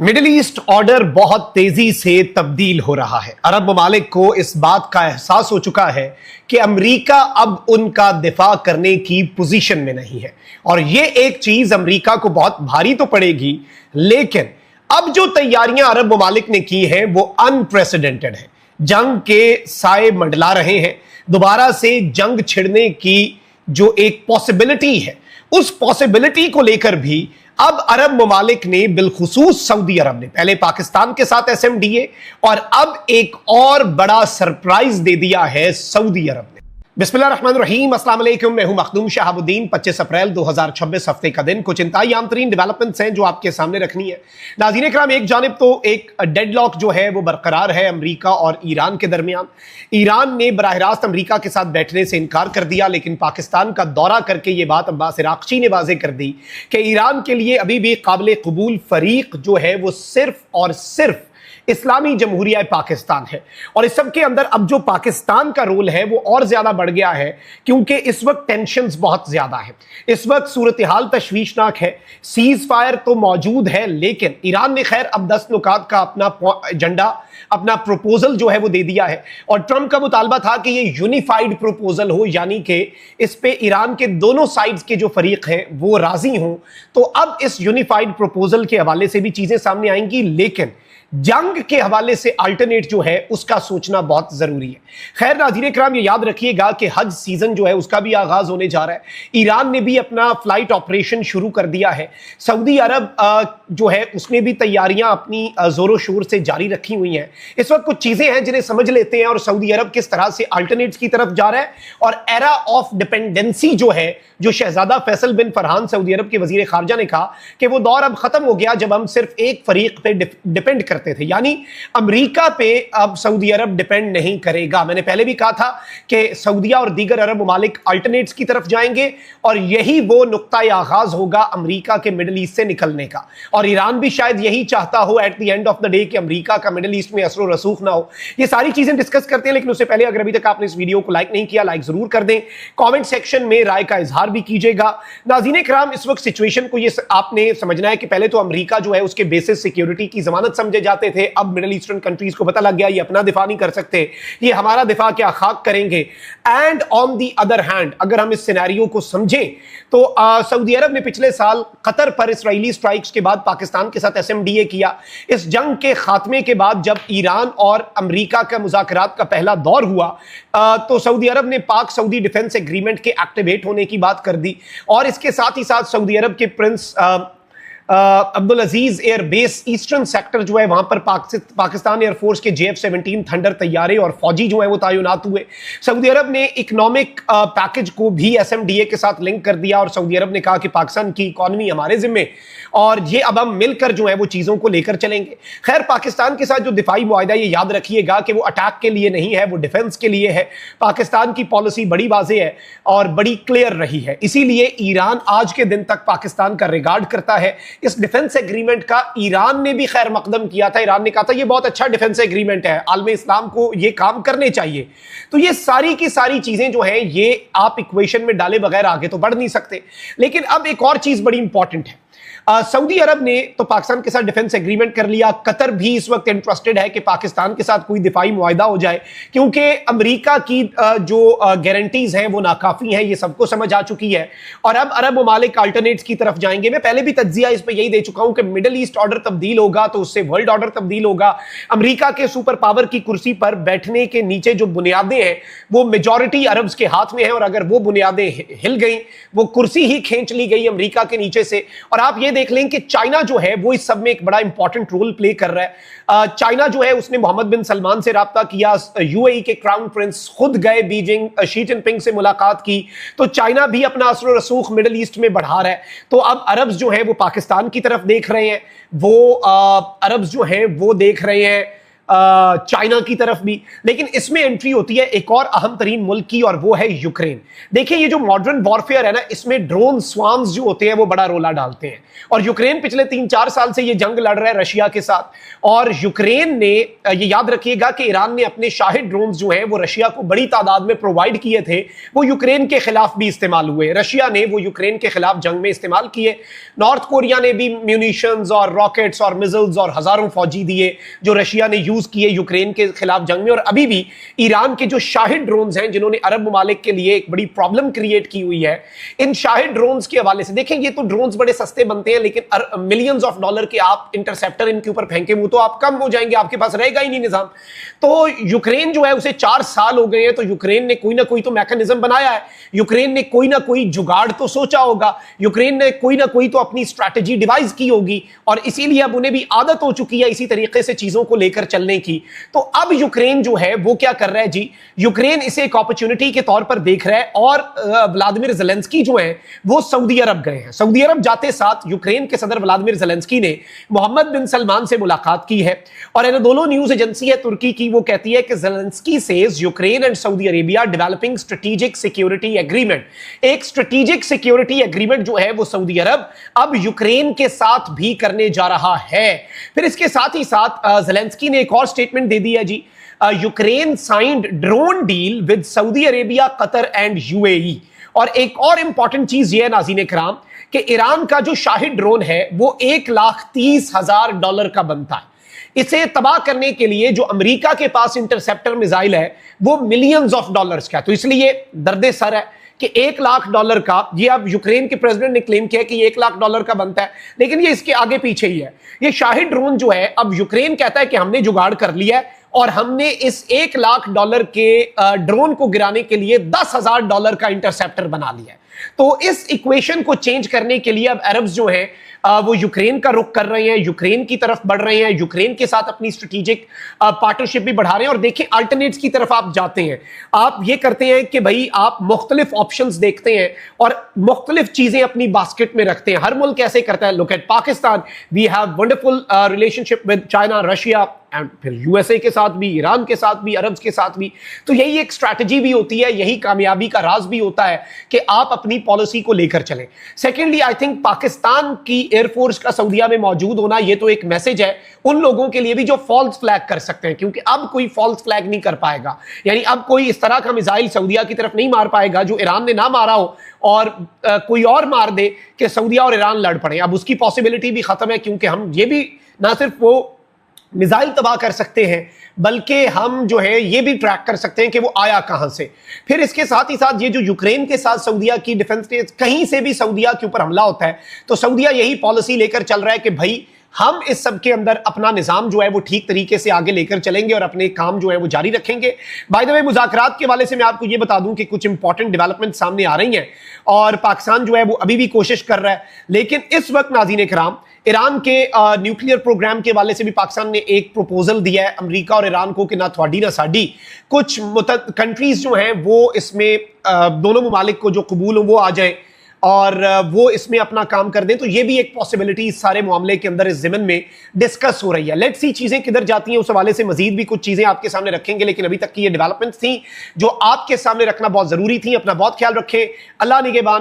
Middle east order बहुत तेजी से तब्दील हो रहा है। अरब ममालिक को इस बात का एहसास हो चुका है कि अमेरिका अब उनका दिफा करने की पोजीशन में नहीं है और यह एक चीज अमेरिका को बहुत भारी तो पड़ेगी, लेकिन अब जो तैयारियां अरब ममालिक ने की हैं वो अनप्रेसिडेंटेड है। जंग के साए मंडला रहे हैं। दोबारा से जंग छिड़ने की जो एक पॉसिबिलिटी है, उस पॉसिबिलिटी को लेकर भी अब अरब ममालिक ने, बिलखुसूस सऊदी अरब ने, पहले पाकिस्तान के साथ एसएमडीए और अब एक और बड़ा सरप्राइज दे दिया है सऊदी अरब ने। बिस्मिल्लाहिर्रहमानिर्रहीम, अस्सलाम वालेकुम। मैं हूं मखदूम शहाबुद्दीन। 25 अप्रैल 2026 हफ्ते का दिन। कुछ इंतहाई आमतरीन डेवलपमेंट्स हैं जो आपके सामने रखनी है। नाज़रीन इकराम, एक जानिब तो एक डेडलॉक जो है वो बरकरार है अमेरिका और ईरान के दरमियान। ईरान ने बराह रास्त अमेरिका के साथ बैठने से इनकार कर दिया, लेकिन पाकिस्तान का दौरा करके ये बात अब्बास इराक़ची ने वाज़ेह कर दी कि ईरान के लिए अभी भी काबिल कबूल फरीक जो है वो सिर्फ और सिर्फ इस्लामी जमहूरिया पाकिस्तान है। और इस सब के अंदर अब जो पाकिस्तान का रोल है वो और ज्यादा बढ़ गया है, क्योंकि इस वक्त टेंशन्स बहुत ज्यादा है। इस वक्त सूरत हाल तशवीशनाक है। सीज फायर तो मौजूद है, लेकिन ईरान ने खैर अब 10 नुकात का अपना एजेंडा, अपना प्रपोजल जो है वो दे दिया है। और ट्रंप का मुतालबा था कि ये यूनिफाइड प्रपोजल हो, यानी कि इस पे ईरान के दोनों साइड्स के जो फरीक हैं वो राजी हों। तो अब इस यूनिफाइड प्रपोजल के हवाले से भी चीजें सामने आएंगी, लेकिन जंग के हवाले से अल्टरनेट जो है उसका सोचना बहुत जरूरी है। खैर नाज़रीन इकराम, ये याद रखिएगा कि हज सीजन जो है उसका भी आगाज होने जा रहा है। ईरान ने भी अपना फ्लाइट ऑपरेशन शुरू कर दिया है। सऊदी अरब जो है उसने भी तैयारियां अपनी जोरों शोर से जारी रखी हुई हैं। इस वक्त कुछ चीजें हैं जिन्हें समझ लेते हैं और सऊदी अरब किस तरह से अल्टरनेट्स की तरफ जा रहा है। और एरा ऑफ डिपेंडेंसी जो है, जो शहजादा फैसल बिन फरहान सऊदी अरब के वजीर खारजा ने कहा कि वो दौर अब खत्म हो गया जब हम सिर्फ एक फरीक पे डिपेंड करते थे, यानी अमेरिका पे अब सऊदी अरब डिपेंड नहीं करेगा। मैंने पहले भी कहा था कि सऊदीया और दीगर अरब ममालिक अल्टरनेट्स की तरफ जाएंगे और यही वो नुक्ता आगाज होगा अमेरिका के मिडिल ईस्ट से निकलने का। और ईरान भी शायद यही चाहता हो at the end of the day कि अमेरिका का मिडिल ईस्ट में असर रसूख ना हो। ये सारी चीजें डिस्कस करते हैं, लेकिन उससे पहले अगर अभी तक आपने इस वीडियो को लाइक नहीं किया, लाइक जरूर कर दें। कमेंट सेक्शन में राय का इजहार भी कीजिएगा। नाज़रीन इकराम, इस वक्त सिचुएशन को ये आपने समझना है कि पहले तो अमेरिका जो है उसके बेसिस सिक्योरिटी की जमानत समझे जाते थे। अब मिडिल ईस्टर्न कंट्रीज को पता लग गया ये अपना दिफा नहीं कर सकते, ये हमारा दिफा क्या खाक करेंगे। And on the other hand, अगर हम इस सिनेरियो को समझें तो सऊदी अरब ने पिछले साल कतर पर इजरायली स्ट्राइक्स के बाद पाकिस्तान के साथ एसएमडीए किया। इस जंग के खात्मे के बाद जब ईरान और अमेरिका का मुज़ाकरात का पहला दौर हुआ तो सऊदी अरब ने पाक सऊदी डिफेंस एग्रीमेंट के एक्टिवेट होने की बात कर दी। और इसके साथ ही साथ सऊदी अरब के प्रिंस अब्दुल अजीज एयर बेस ईस्टर्न सेक्टर जो है वहां पर पाकिस्तान एयरफोर्स के JF-17 थंडर तैयारे और फौजी जो है वो तैनात हुए। सऊदी अरब ने इकोनॉमिक पैकेज को भी एसएमडीए के साथ लिंक कर दिया और सऊदी अरब ने कहा कि पाकिस्तान की इकॉनमी हमारे जिम्मे और ये अब हम मिलकर जो है वो चीजों को लेकर चलेंगे। खैर, पाकिस्तान के साथ जो दिफाई मुआहदा, ये याद रखिएगा कि वो अटैक के लिए नहीं है, वो डिफेंस के लिए है। पाकिस्तान की पॉलिसी बड़ी वाज़ेह है और बड़ी क्लियर रही है, इसीलिए ईरान आज के दिन तक पाकिस्तान का रिगार्ड करता है। इस डिफेंस एग्रीमेंट का ईरान ने भी खैर मकदम किया था। ईरान ने कहा था ये बहुत अच्छा डिफेंस एग्रीमेंट है, आलम इस्लाम को ये काम करने चाहिए। तो ये सारी की सारी चीजें जो है ये आप इक्वेशन में डाले बगैर आगे तो बढ़ नहीं सकते। लेकिन अब एक और चीज बड़ी इंपॉर्टेंट है। सऊदी अरब ने तो पाकिस्तान के साथ डिफेंस एग्रीमेंट कर लिया। कतर भी इस वक्त इंटरेस्टेड है कि पाकिस्तान के साथ कोई दिफाई मुआहदा हो जाए, क्योंकि अमेरिका की जो गारंटीज हैं वो नाकाफी हैं, ये सबको समझ आ चुकी है। और अब अरब ममालिक अल्टरनेट्स की तरफ जाएंगे। मैं पहले भी तज्जिया इस पे यही दे चुका हूं कि मिडिल ईस्ट ऑर्डर तब्दील होगा तो उससे वर्ल्ड ऑर्डर तब्दील होगा। अमेरिका के सुपर पावर की कुर्सी पर बैठने के नीचे जो बुनियादें हैं वो मेजॉरिटी अरब्स के हाथ में है, और अगर वो बुनियादें हिल गई, वो कुर्सी ही खींच ली गई अमेरिका के नीचे से। और आप ये देख लें कि चाइना जो है वो इस सब में एक बड़ा इंपॉर्टेंट रोल प्ले कर रहा है। चाइना जो है उसने मोहम्मद बिन सलमान से राब्ता किया, यूएई के क्राउन प्रिंस खुद गए बीजिंग, शी जिनपिंग से मुलाकात की। तो चाइना भी अपना असर रसूख मिडिल ईस्ट में बढ़ा रहा है। तो अब अरब्स जो है वो पाकिस्तान की तरफ देख रहे हैं, वो अरब्स जो हैं वो देख रहे हैं चाइना की तरफ भी, लेकिन इसमें एंट्री होती है एक और अहम तरीन मुल्क की, और वो है यूक्रेन। देखिए ये जो मॉडर्न वॉरफेयर है ना, इसमें ड्रोन स्वार्म्स जो होते हैं वो बड़ा रोला डालते हैं, और यूक्रेन पिछले 3-4 साल से ये जंग लड़ रहा है रशिया के साथ। और यूक्रेन ने, ये याद रखिएगा कि ईरान ने अपने शाहिद ड्रोन्स जो हैं वो रशिया को बड़ी तादाद में प्रोवाइड किए थे, वो यूक्रेन के खिलाफ भी इस्तेमाल हुए। रशिया ने वो यूक्रेन के खिलाफ जंग में इस्तेमाल किए। नॉर्थ कोरिया ने भी म्यूनिशंस और रॉकेट्स और मिसाइल्स और हजारों फौजी दिए जो रशिया ने यूज किए यूक्रेन के खिलाफ जंग में। और अभी भी ईरान के जो शाहिद ड्रोन्स हैं, जिन्होंने अरब ममालिक के लिए एक बड़ी प्रॉब्लम क्रिएट की हुई है, इन शाहिद ड्रोन्स के हवाले से देखें, ये तो ड्रोन्स बड़े सस्ते बनते हैं, लेकिन मिलियंस ऑफ डॉलर के आप इंटरसेप्टर इनके ऊपर फेंके वो तो आप कम हो जाएंगे, आपके पास रहेगा ही नहीं निजाम। तो यूक्रेन जो है उसे 4 साल हो गए हैं, तो यूक्रेन ने कोई ना कोई तो मैकेनिज्म बनाया है, यूक्रेन ने कोई ना कोई जुगाड़ तो सोचा होगा, यूक्रेन ने कोई ना कोई तो अपनी स्ट्रैटेजी डिवाइस की होगी, और इसीलिए अब उन्हें भी आदत हो चुकी है इसी तरीके से चीजों को लेकर चलने की। तो अब यूक्रेन जो है वो क्या कर रहा है जी, यूक्रेन इसे एक अपॉर्चुनिटी के तौर पर देख रहा है, और व्लादिमीर ज़ेलेंस्की जो है वो सऊदी अरब गए हैं। सऊदी अरब जाते साथ यूक्रेन के सदर व्लादिमीर ज़ेलेंस्की ने मोहम्मद बिन सलमान से मुलाकात की है, और एनाडोलू न्यूज एजेंसी है तुर्की की, वो कहती है कि Zelensky says Ukraine and Saudi Arabia developing strategic security agreement. एक स्ट्रेटेजिक सिक्योरिटी एग्रीमेंट जो है वो सऊदी अरब अब यूक्रेन के साथ भी करने जा रहा है। फिर इसके साथ ही साथ ज़ेलेंस्की ने एक और स्टेटमेंट दे दी है जी, Ukraine signed drone deal with Saudi Arabia, Qatar and UAE. और एक और इंपॉर्टेंट चीज ये है नाज़रीन किराम कि ईरान का जो शाहिद ड्रोन है वो $1,30,000 का बनता है। इसे तबाह करने के लिए जो अमेरिका के पास इंटरसेप्टर मिसाइल है वो मिलियंस ऑफ डॉलर्स का है। तो इसलिए दर्दे सर है कि $1,00,000 का, ये अब यूक्रेन के प्रेसिडेंट ने क्लेम किया कि ये $1,00,000 का बनता है, लेकिन ये इसके आगे पीछे ही है। ये शाहिद ड्रोन जो है, अब यूक्रेन कहता है कि हमने जुगाड़ कर लिया है और हमने इस $1,00,000 के ड्रोन को गिराने के लिए $10,000 का इंटरसेप्टर बना लिया है। तो इस इक्वेशन को चेंज करने के लिए अब अरब्स जो हैं वो यूक्रेन का रुख कर रहे हैं, यूक्रेन की तरफ बढ़ रहे हैं, यूक्रेन के साथ अपनी स्ट्रेटेजिक पार्टनरशिप भी बढ़ा रहे हैं। और देखिए अल्टरनेट्स की तरफ आप जाते हैं, आप ये करते हैं कि भाई आप मुख्तलिफ ऑप्शंस देखते हैं और मुख्तलिफ चीजें अपनी बास्केट में रखते हैं। हर मुल्क ऐसे करता है। Look at Pakistan, we have wonderful relationship with China, Russia, and फिर यूएसए के साथ भी, ईरान के साथ भी, अरब्स के साथ भी। तो यही एक स्ट्रैटेजी भी होती है, यही कामयाबी का राज भी होता है कि आप अपनी पॉलिसी को लेकर चलें। सेकेंडली, आई थिंक पाकिस्तान की एयरफोर्स का सऊदीया में मौजूद होना, ये तो एक मैसेज है उन लोगों के लिए भी जो फॉल्स फ्लैग कर सकते हैं, क्योंकि अब कोई फॉल्स फ्लैग नहीं कर पाएगा। यानी अब कोई इस तरह का मिसाइल सऊदीया की तरफ नहीं मार पाएगा जो ईरान ने ना मारा हो और कोई और मार दे कि सऊदीया और ईरान लड़ पड़े। अब उसकी पॉसिबिलिटी भी खत्म है, क्योंकि हम ये भी ना सिर्फ वो मिसाइल तबाह कर सकते हैं बल्कि हम जो है ये भी ट्रैक कर सकते हैं कि वो आया कहां से। फिर इसके साथ ही साथ ये जो यूक्रेन के साथ सऊदीया की डिफेंस, कहीं से भी सऊदीया के ऊपर हमला होता है तो सऊदीया यही पॉलिसी लेकर चल रहा है कि भाई हम इस सब के अंदर अपना निजाम जो है वो ठीक तरीके से आगे लेकर चलेंगे और अपने काम जो है वो जारी रखेंगे। बाय द वे, मुज़ाकरात के हवाले से मैं आपको ये बता दूं कि कुछ इंपॉर्टेंट डेवलपमेंट सामने आ रही हैं और पाकिस्तान जो है वो अभी भी कोशिश कर रहा है। लेकिन इस वक्त नाज़रीन किराम, ईरान के न्यूक्लियर प्रोग्राम के हवाले से भी पाकिस्तान ने एक प्रपोजल दिया है अमेरिका और ईरान को कि ना थोड़ी ना साड़ी। कुछ कंट्रीज जो हैं वो इसमें दोनों ममालिक को जो कबूल हो वो आ जाए और वो इसमें अपना काम कर दें। तो ये भी एक पॉसिबिलिटी इस सारे मामले के अंदर इस ज़िमन में डिस्कस हो रही है। लेट्स सी चीजें किधर जाती हैं, उस हवाले से मजीद भी कुछ चीजें आपके सामने रखेंगे, लेकिन अभी तक की ये डेवलपमेंट्स थी जो आपके सामने रखना बहुत जरूरी थी। अपना बहुत ख्याल रखें। अल्लाह निगहबान।